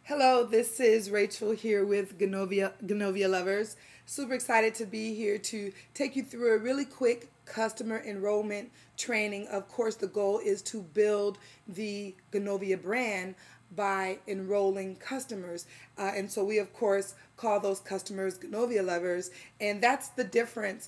Hello, this is Rachel here with Ganovia Lovers. Super excited to be here to take you through a really quick customer enrollment training. Of course, the goal is to build the Ganovia brand by enrolling customers. And so we, of course, call those customers Ganovia Lovers. And that's the difference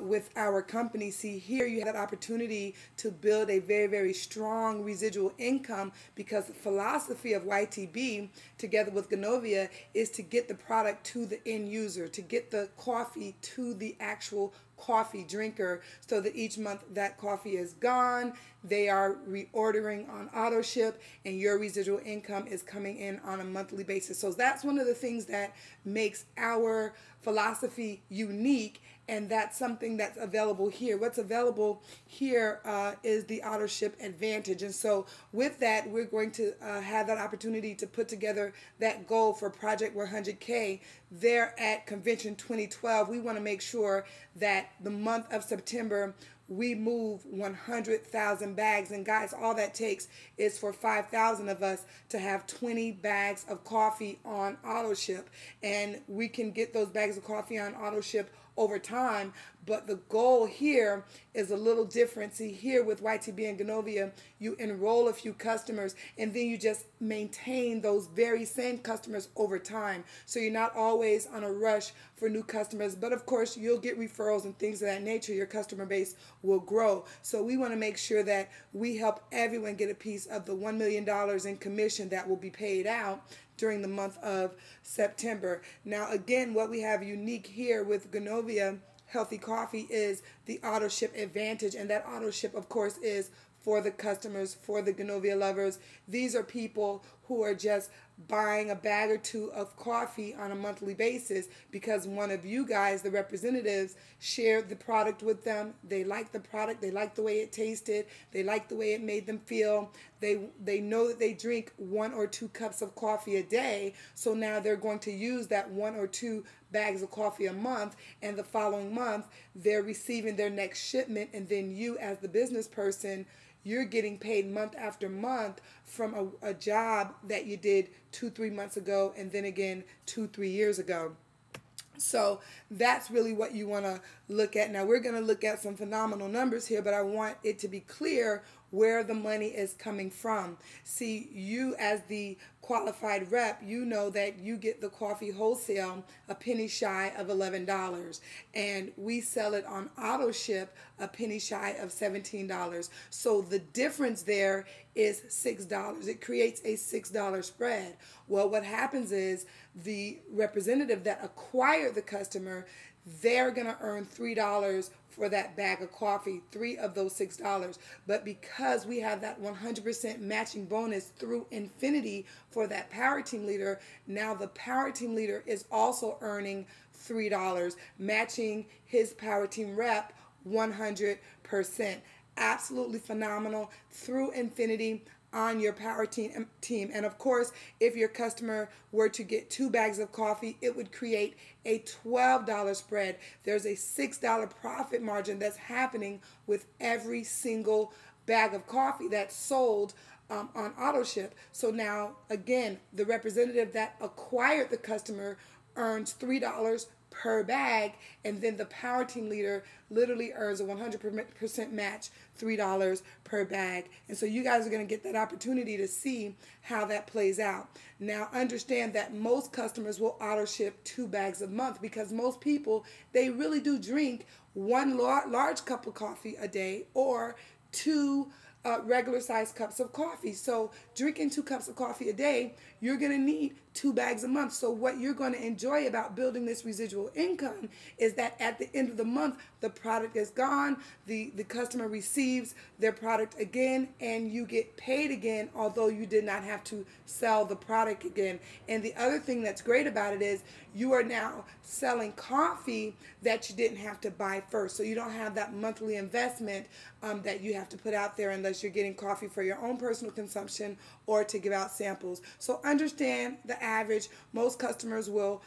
with our company. See, here you have that opportunity to build a very, very strong residual income because the philosophy of YTB together with Ganovia is to get the product to the end user, to get the coffee to the actual coffee drinker so that each month that coffee is gone, they are reordering on auto ship, and your residual income is coming in on a monthly basis. So that's one of the things that makes our philosophy unique, and that's something that's available here. What's available here is the auto ship advantage. And so with that, we're going to have that opportunity to put together that goal for Project 100K there at Convention 2012. We want to make sure that the month of September we move 100,000 bags. And guys, all that takes is for 5,000 of us to have 20 bags of coffee on auto ship. And we can get those bags of coffee on auto ship over time, but the goal here is a little different. See, here with YTB and Ganovia, you enroll a few customers and then you just maintain those very same customers over time. So you're not always on a rush for new customers, but of course you'll get referrals and things of that nature. Your customer base will grow. So we want to make sure that we help everyone get a piece of the $1 million in commission that will be paid out during the month of September. Now, again, what we have unique here with Ganovia Healthy Coffee is the auto ship advantage, and that auto ship, of course, is for the customers, for the Ganovia lovers. These are people who are just buying a bag or two of coffee on a monthly basis because one of you guys, the representatives, shared the product with them. They like the product. They like the way it tasted. They like the way it made them feel. They know that they drink 1 or 2 cups of coffee a day. So now they're going to use that 1 or 2 bags of coffee a month, and the following month they're receiving their next shipment, and then you as the business person, you're getting paid month after month from a job that you did 2-3 months ago, and then again 2-3 years ago. So that's really what you want to look at. Now we're going to look at some phenomenal numbers here, but I want it to be clear where the money is coming from. See, you as the qualified rep, you know that you get the coffee wholesale a penny shy of $11, and we sell it on auto ship a penny shy of $17. So the difference there is $6. It creates a $6 spread. Well, what happens is the representative that acquired the customer, they're going to earn $3 for that bag of coffee, 3 of those $6. But because we have that 100% matching bonus through infinity for that power team leader, now the power team leader is also earning $3, matching his power team rep 100%. Absolutely phenomenal through infinity on your power team. And of course, if your customer were to get 2 bags of coffee, it would create a $12 spread. There's a $6 profit margin that's happening with every single bag of coffee that's sold on auto ship. So now, again, the representative that acquired the customer earns $3 per bag, and then the power team leader literally earns a 100% match, $3 per bag. And so you guys are going to get that opportunity to see how that plays out. Now understand that most customers will auto ship 2 bags a month because most people, they really do drink 1 large cup of coffee a day or 2 regular sized cups of coffee. So drinking 2 cups of coffee a day, you're going to need 2 bags a month. So what you're going to enjoy about building this residual income is that at the end of the month, the product is gone, the customer receives their product again, and you get paid again, although you did not have to sell the product again. And the other thing that's great about it is you are now selling coffee that you didn't have to buy first. So you don't have that monthly investment that you have to put out there unless you're getting coffee for your own personal consumption or to give out samples. So understand the average. Most customers will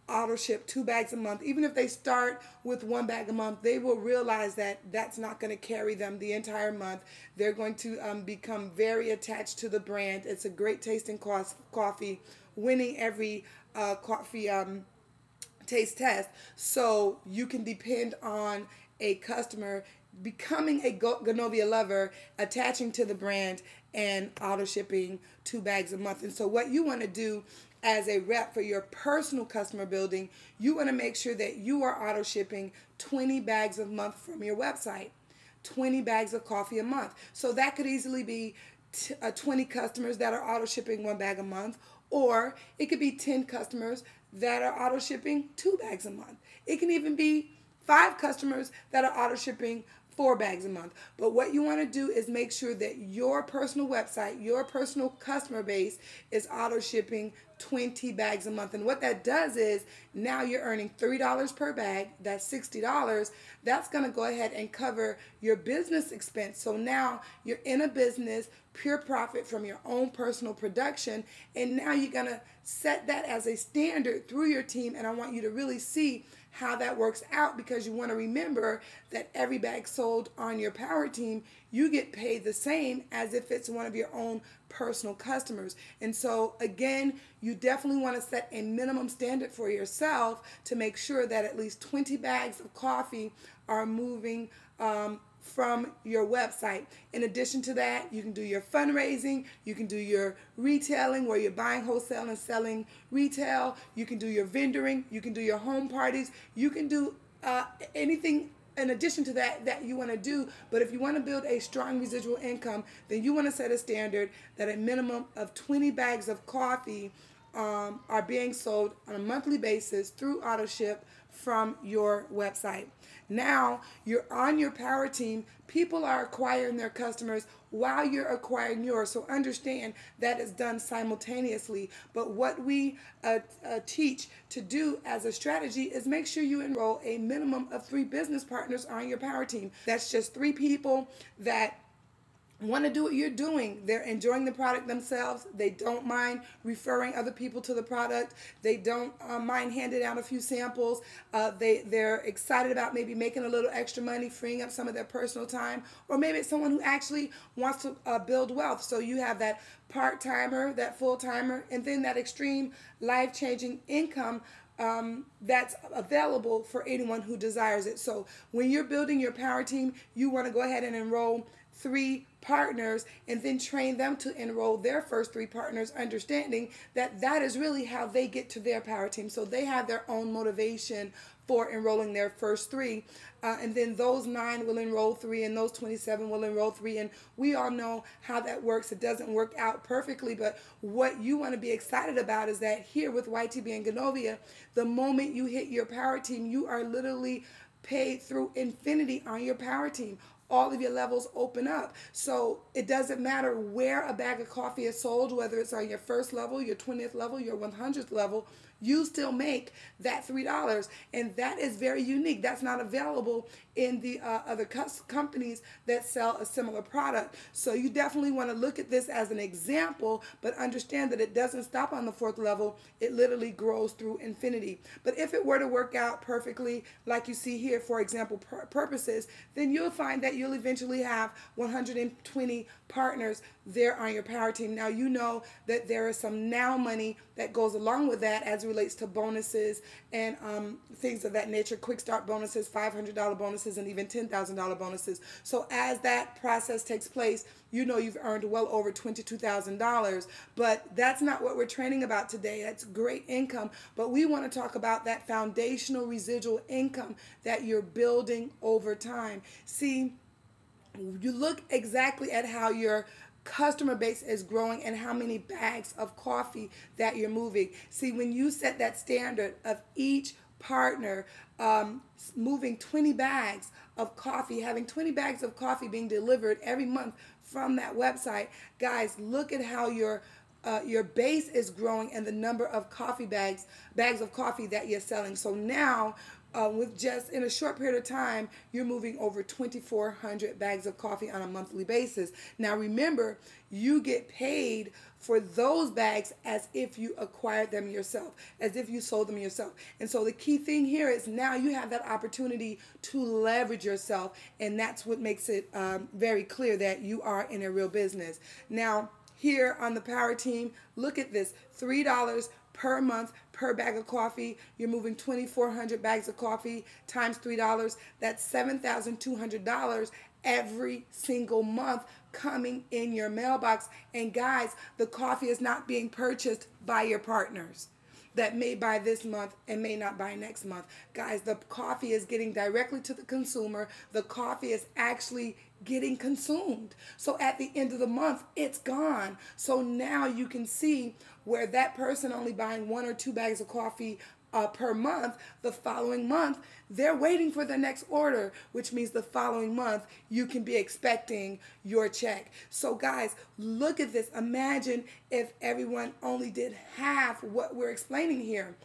auto ship 2 bags a month. Even if they start with 1 bag a month, they will realize that that's not going to carry them the entire month. They're going to become very attached to the brand. It's a great tasting coffee, winning every coffee taste test. So you can depend on a customer becoming a Ganovia lover, attaching to the brand, and auto shipping 2 bags a month. And so what you want to do as a rep for your personal customer building, you want to make sure that you are auto shipping 20 bags a month from your website. 20 bags of coffee a month. So that could easily be 20 customers that are auto shipping 1 bag a month, or it could be 10 customers that are auto shipping 2 bags a month. It can even be 5 customers that are auto shipping 4 bags a month. But what you want to do is make sure that your personal website, your personal customer base is auto shipping 20 bags a month. And what that does is now you're earning $3 per bag. That's $60. That's going to go ahead and cover your business expense. So now you're in a business, pure profit from your own personal production. And now you're going to set that as a standard through your team. And I want you to really see how that works out, because you want to remember that every bag sold on your power team, you get paid the same as if it's one of your own personal customers. And so again, you definitely want to set a minimum standard for yourself to make sure that at least 20 bags of coffee are moving from your website. In addition to that, you can do your fundraising, you can do your retailing where you're buying wholesale and selling retail, you can do your vendoring, you can do your home parties, you can do anything in addition to that you want to do. But if you want to build a strong residual income, then you want to set a standard that a minimum of 20 bags of coffee are being sold on a monthly basis through auto ship from your website. Now you're on your power team. People are acquiring their customers while you're acquiring yours. So understand that is done simultaneously. But what we teach to do as a strategy is make sure you enroll a minimum of 3 business partners on your power team. That's just 3 people that want to do what you're doing. They're enjoying the product themselves. They don't mind referring other people to the product. They don't mind handing out a few samples. They're excited about maybe making a little extra money, freeing up some of their personal time, or maybe it's someone who actually wants to build wealth. So you have that part-timer, that full-timer, and then that extreme life-changing income that's available for anyone who desires it. So when you're building your power team, you want to go ahead and enroll 3 partners and then train them to enroll their first 3 partners, understanding that that is really how they get to their power team. So they have their own motivation for enrolling their first 3, and then those 9 will enroll 3, and those 27 will enroll 3, and we all know how that works. It doesn't work out perfectly, but what you want to be excited about is that here with YTB and Ganovia, the moment you hit your power team, you are literally paid through infinity on your power team. All of your levels open up. So it doesn't matter where a bag of coffee is sold, whether it's on your first level, your 20th level, your 100th level, you still make that $3. And that is very unique. That's not available in the other companies that sell a similar product. So you definitely want to look at this as an example, but understand that it doesn't stop on the 4th level. It literally grows through infinity. But if it were to work out perfectly, like you see here, for example, purposes, then you'll find that you'll eventually have 120 partners there on your power team. Now you know that there is some now money that goes along with that as it relates to bonuses and things of that nature, quick start bonuses, $500 bonuses, and even $10,000 bonuses. So as that process takes place, you know you've earned well over $22,000. But that's not what we're training about today. That's great income. But we want to talk about that foundational residual income that you're building over time. See, you look exactly at how your customer base is growing and how many bags of coffee that you're moving. See, when you set that standard of each partner moving 20 bags of coffee, having 20 bags of coffee being delivered every month from that website, guys, look at how your base is growing and the number of coffee bags of coffee that you're selling. So now with just in a short period of time, you're moving over 2,400 bags of coffee on a monthly basis. Now remember, you get paid for those bags as if you acquired them yourself, as if you sold them yourself. And so the key thing here is now you have that opportunity to leverage yourself, and that's what makes it very clear that you are in a real business. Now, here on the Power Team, look at this, $3 per month per bag of coffee. You're moving 2,400 bags of coffee times $3. That's $7,200 every single month coming in your mailbox. And guys, the coffee is not being purchased by your partners that may buy this month and may not buy next month. Guys, the coffee is getting directly to the consumer. The coffee is actually getting consumed. So at the end of the month, it's gone. So now you can see where that person only buying 1 or 2 bags of coffee per month, the following month, they're waiting for the next order, which means the following month you can be expecting your check. So guys, look at this. Imagine if everyone only did half what we're explaining here.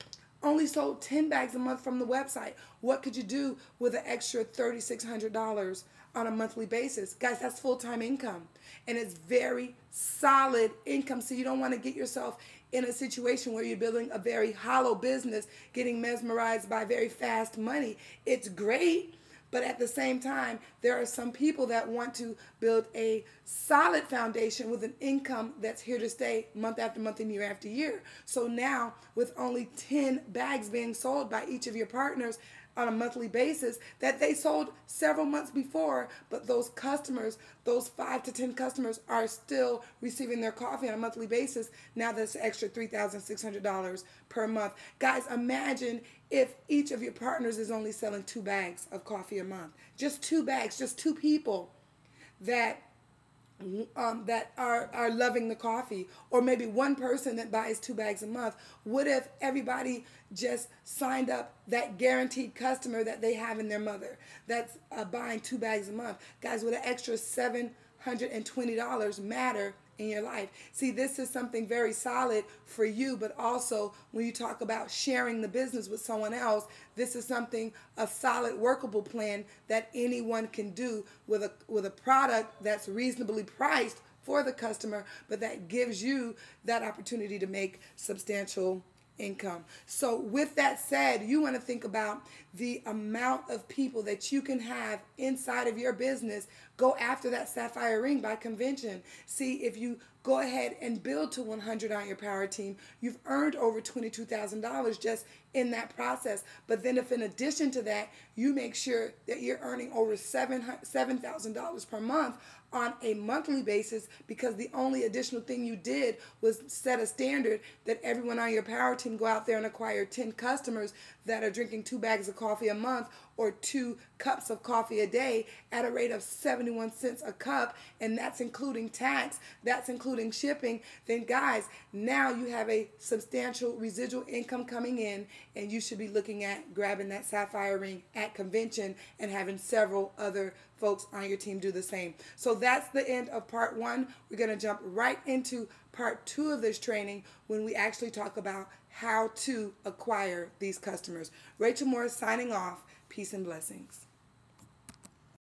Only sold 10 bags a month from the website. What could you do with an extra $3,600 on a monthly basis? Guys, that's full-time income. And it's very solid income. So you don't want to get yourself in a situation where you're building a very hollow business, getting mesmerized by very fast money. It's great, but at the same time, there are some people that want to build a solid foundation with an income that's here to stay month after month and year after year. So now, with only 10 bags being sold by each of your partners on a monthly basis that they sold several months before, but those customers, those 5 to 10 customers are still receiving their coffee on a monthly basis. Now that's an extra $3,600 per month. Guys, imagine if each of your partners is only selling 2 bags of coffee a month. Just 2 bags, just 2 people that are loving the coffee, or maybe 1 person that buys 2 bags a month. What if everybody just signed up that guaranteed customer that they have in their mother that's buying 2 bags a month? Guys, would an extra $720 matter in your life? See, this is something very solid for you, but also when you talk about sharing the business with someone else, this is something, a solid workable plan that anyone can do with a product that's reasonably priced for the customer, but that gives you that opportunity to make substantial income. So with that said, you want to think about the amount of people that you can have inside of your business. Go after that sapphire ring by convention. See, if you go ahead and build to 100 on your power team, you've earned over $22,000 just in that process. But then if in addition to that, you make sure that you're earning over $7,000 per month on a monthly basis, because the only additional thing you did was set a standard that everyone on your power team go out there and acquire 10 customers that are drinking 2 bags of coffee a month or 2 cups of coffee a day at a rate of 71 cents a cup, and that's including tax, that's including shipping. Then guys, now you have a substantial residual income coming in, and you should be looking at grabbing that sapphire ring at convention and having several other folks on your team do the same. So that's the end of part 1. We're going to jump right into part 2 of this training when we actually talk about how to acquire these customers. Rachel Moore signing off. Peace and blessings.